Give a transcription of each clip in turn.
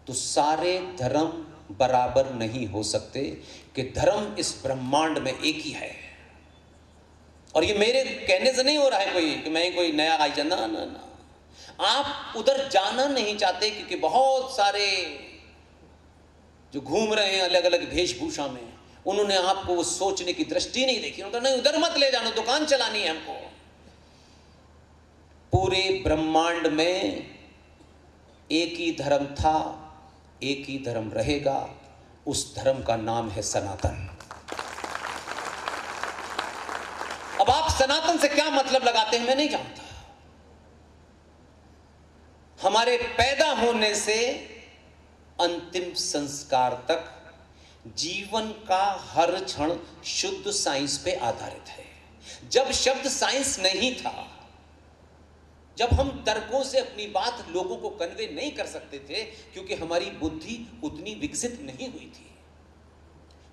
तो सारे धर्म बराबर नहीं हो सकते कि धर्म इस ब्रह्मांड में एक ही है। और ये मेरे कहने से नहीं हो रहा है कोई कि मैं कोई नया आई ना ना ना, आप उधर जाना नहीं चाहते क्योंकि बहुत सारे जो घूम रहे हैं अलग अलग वेशभूषा में, उन्होंने आपको वो सोचने की दृष्टि नहीं देखी। उन्होंने नहीं, उधर मत ले जाना, दुकान चलानी है हमको। पूरे ब्रह्मांड में एक ही धर्म था, एक ही धर्म रहेगा, उस धर्म का नाम है सनातन। अब आप सनातन से क्या मतलब लगाते हैं मैं नहीं जानता। हमारे पैदा होने से अंतिम संस्कार तक जीवन का हर क्षण शुद्ध साइंस पे आधारित है। जब शब्द साइंस नहीं था, जब हम तर्कों से अपनी बात लोगों को कन्वे नहीं कर सकते थे क्योंकि हमारी बुद्धि उतनी विकसित नहीं हुई थी।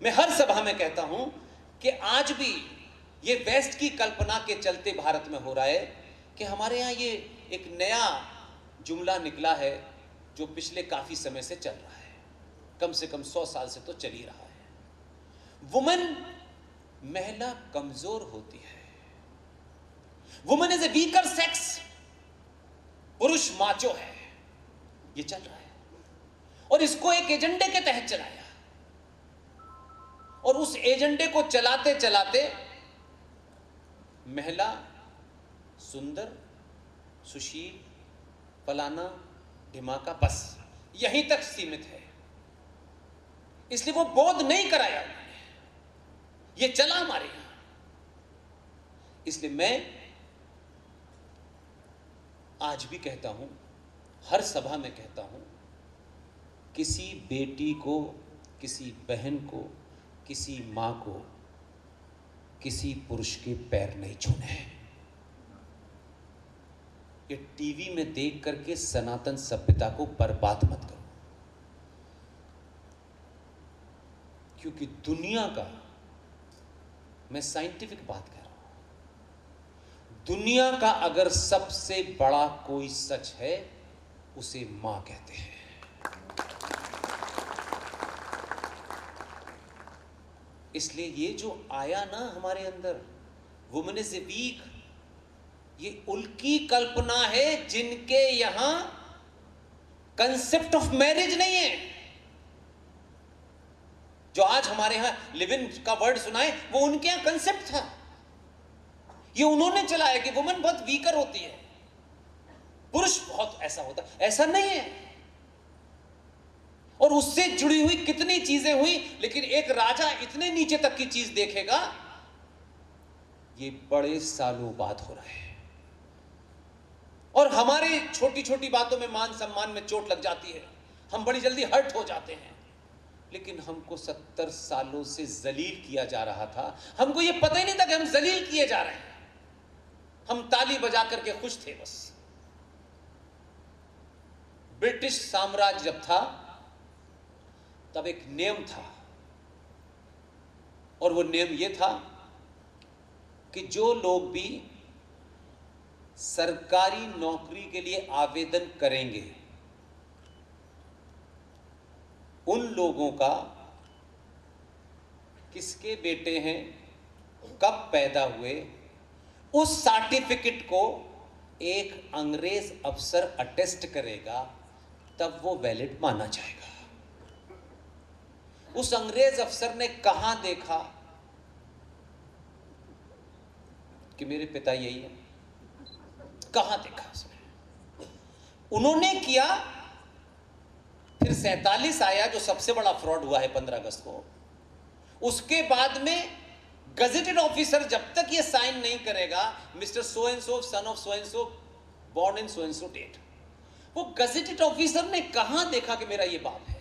मैं हर सभा में कहता हूं कि आज भी ये वेस्ट की कल्पना के चलते भारत में हो रहा है कि हमारे यहां ये एक नया जुमला निकला है जो पिछले काफी समय से चल रहा है, कम से कम 100 साल से तो चल ही रहा है। वुमेन, महिला कमजोर होती है। Women is a weaker sex, पुरुष माचो है। ये चल रहा है और इसको एक एजेंडे के तहत चलाया, और उस एजेंडे को चलाते चलाते महिला सुंदर, सुशील, फलाना ढिमाका, बस यहीं तक सीमित है। इसलिए वो बोध नहीं कराया उन्होंने, ये चला हमारे यहां। इसलिए मैं आज भी कहता हूं, हर सभा में कहता हूं, किसी बेटी को, किसी बहन को, किसी मां को किसी पुरुष के पैर नहीं छूने हैं। ये टीवी में देख करके सनातन सभ्यता को बर्बाद मत करो, क्योंकि दुनिया का, मैं साइंटिफिक बात कर रहा हूं, दुनिया का अगर सबसे बड़ा कोई सच है उसे मां कहते हैं। इसलिए ये जो आया ना हमारे अंदर, वुमेन इज ए वीक, ये उनकी कल्पना है जिनके यहां कंसेप्ट ऑफ मैरिज नहीं है। जो आज हमारे यहां लिव इन का वर्ड सुना है, वो उनके यहां कंसेप्ट था। ये उन्होंने चलाया कि वुमेन बहुत वीकर होती है, पुरुष बहुत ऐसा होता है। ऐसा नहीं है। और उससे जुड़ी हुई कितनी चीजें हुई, लेकिन एक राजा इतने नीचे तक की चीज देखेगा, ये बड़े सालों बाद हो रहा है। और हमारे छोटी छोटी बातों में, मान सम्मान में चोट लग जाती है, हम बड़ी जल्दी हर्ट हो जाते हैं। लेकिन हमको 70 सालों से जलील किया जा रहा था, हमको ये पता ही नहीं था कि हम जलील किए जा रहे हैं। हम ताली बजा करके खुश थे बस। ब्रिटिश साम्राज्य जब था तब एक नियम था, और वो नियम ये था कि जो लोग भी सरकारी नौकरी के लिए आवेदन करेंगे, उन लोगों का किसके बेटे हैं, कब पैदा हुए, उस सर्टिफिकेट को एक अंग्रेज अफसर अटेस्ट करेगा, तब वो वैलिड माना जाएगा। उस अंग्रेज अफसर ने कहां देखा कि मेरे पिता यही है? कहां देखा उसने? उन्होंने किया। फिर 47 आया जो सबसे बड़ा फ्रॉड हुआ है 15 अगस्त को। उसके बाद में गजेटेड ऑफिसर जब तक ये साइन नहीं करेगा, mister so and so, son of so and so, born in so and so date, वो गजेटेड ऑफिसर ने कहां देखा कि मेरा ये बाप है?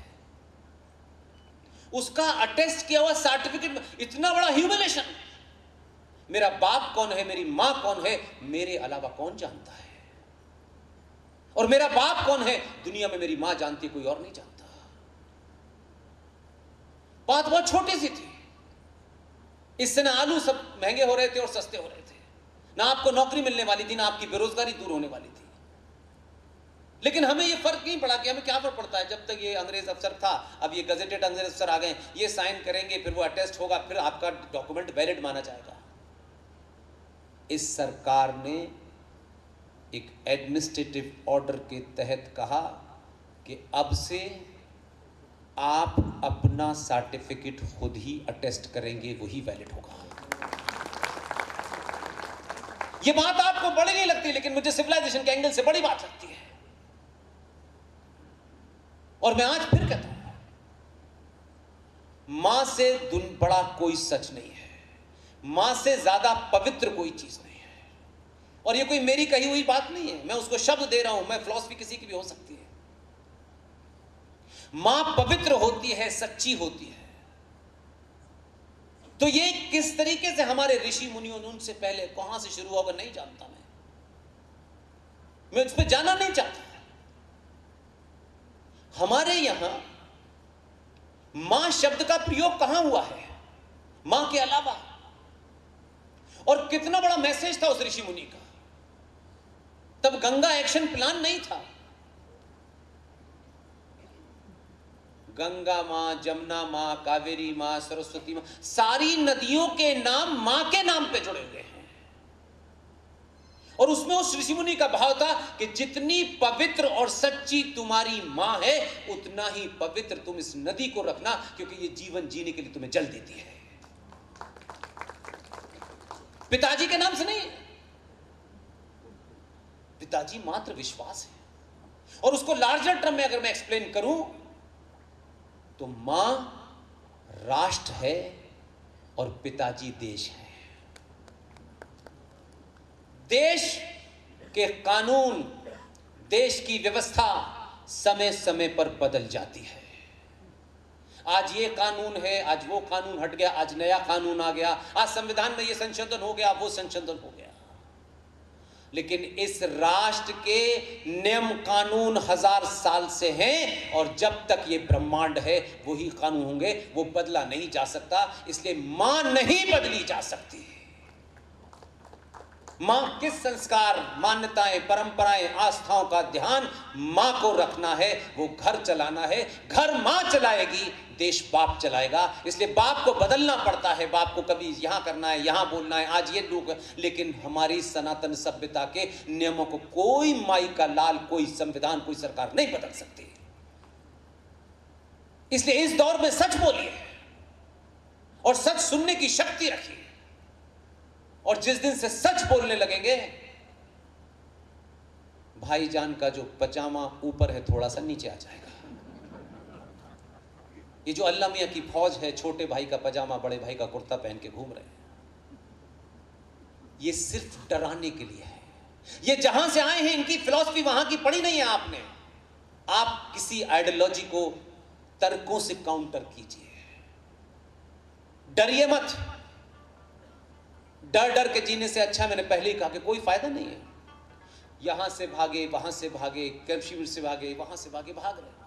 उसका अटेस्ट किया हुआ सर्टिफिकेट, इतना बड़ा ह्यूमिलेशन। मेरा बाप कौन है, मेरी मां कौन है, मेरे अलावा कौन जानता है? और मेरा बाप कौन है, दुनिया में मेरी मां जानती, कोई और नहीं जानता। बात बहुत छोटी सी थी। इससे ना आलू सब महंगे हो रहे थे और सस्ते हो रहे थे, ना आपको नौकरी मिलने वाली थी, ना आपकी बेरोजगारी दूर होने वाली थी। लेकिन हमें ये फर्क नहीं पड़ा कि हमें क्या फर्क पड़ता है, जब तक ये अंग्रेज अफसर था, अब ये गजेटेड अंग्रेज अफसर आ गए, ये साइन करेंगे, फिर वो अटेस्ट होगा, फिर आपका डॉक्यूमेंट वैलिड माना जाएगा। इस सरकार ने एक एडमिनिस्ट्रेटिव ऑर्डर के तहत कहा कि अब से आप अपना सर्टिफिकेट खुद ही अटेस्ट करेंगे, वही वैलिड होगा। ये बात आपको बड़ी नहीं लगती, लेकिन मुझे सिविलाइजेशन के एंगल से बड़ी बात लगती है। और मैं आज फिर कहता हूं, मां से बड़ा कोई सच नहीं है, मां से ज्यादा पवित्र कोई चीज नहीं है। और ये कोई मेरी कही हुई बात नहीं है, मैं उसको शब्द दे रहा हूं, मैं फिलॉसफी किसी की भी हो सकती है। मां पवित्र होती है, सच्ची होती है। तो ये किस तरीके से हमारे ऋषि मुनियों ने उनसे पहले कहां से शुरू होगा नहीं जानता, मैं उस पर जाना नहीं चाहता। हमारे यहां मां शब्द का प्रयोग कहां हुआ है मां के अलावा, और कितना बड़ा मैसेज था उस ऋषि मुनि का। तब गंगा एक्शन प्लान नहीं था। गंगा मां, जमुना मां, कावेरी मां, सरस्वती मां, सारी नदियों के नाम मां के नाम पे जुड़े हुए हैं। और उसमें उस ऋषि मुनि का भाव था कि जितनी पवित्र और सच्ची तुम्हारी मां है, उतना ही पवित्र तुम इस नदी को रखना, क्योंकि ये जीवन जीने के लिए तुम्हें जल देती है। पिताजी के नाम से नहीं, पिताजी मात्र विश्वास है। और उसको लार्जर टर्म में अगर मैं एक्सप्लेन करूं तो मां राष्ट्र है और पिताजी देश है। देश के कानून, देश की व्यवस्था समय समय पर बदल जाती है। आज ये कानून है, आज वो कानून हट गया, आज नया कानून आ गया, आज संविधान में ये संशोधन हो गया, वो संशोधन हो गया। लेकिन इस राष्ट्र के नियम कानून 1000 साल से हैं, और जब तक ये ब्रह्मांड है वही कानून होंगे, वो बदला नहीं जा सकता। इसलिए मां नहीं बदली जा सकती। मां किस संस्कार, मान्यताएं, परंपराएं, आस्थाओं का ध्यान मां को रखना है, वो घर चलाना है। घर मां चलाएगी, देश बाप चलाएगा। इसलिए बाप को बदलना पड़ता है, बाप को कभी यहां करना है, यहां बोलना है, आज ये लोग। लेकिन हमारी सनातन सभ्यता के नियमों को कोई माई का लाल, कोई संविधान, कोई सरकार नहीं बदल सकती। इसलिए इस दौर में सच बोलिए और सच सुनने की शक्ति रखिए। और जिस दिन से सच बोलने लगेंगे, भाईजान का जो पजामा ऊपर है थोड़ा सा नीचे आ जाएगा। ये जो अल्लाह मियां की फौज है, छोटे भाई का पजामा, बड़े भाई का कुर्ता पहन के घूम रहे हैं, ये सिर्फ डराने के लिए है। ये जहां से आए हैं, इनकी फिलॉसफी वहां की पढ़ी नहीं है आपने। आप किसी आइडियोलॉजी को तर्कों से काउंटर कीजिए, डरिए मत। डर डर के जीने से अच्छा, मैंने पहले ही कहा कि कोई फायदा नहीं है। यहां से भागे, वहां से भागे, कैंप शिविर से भागे, वहां से भागे, भाग रहे।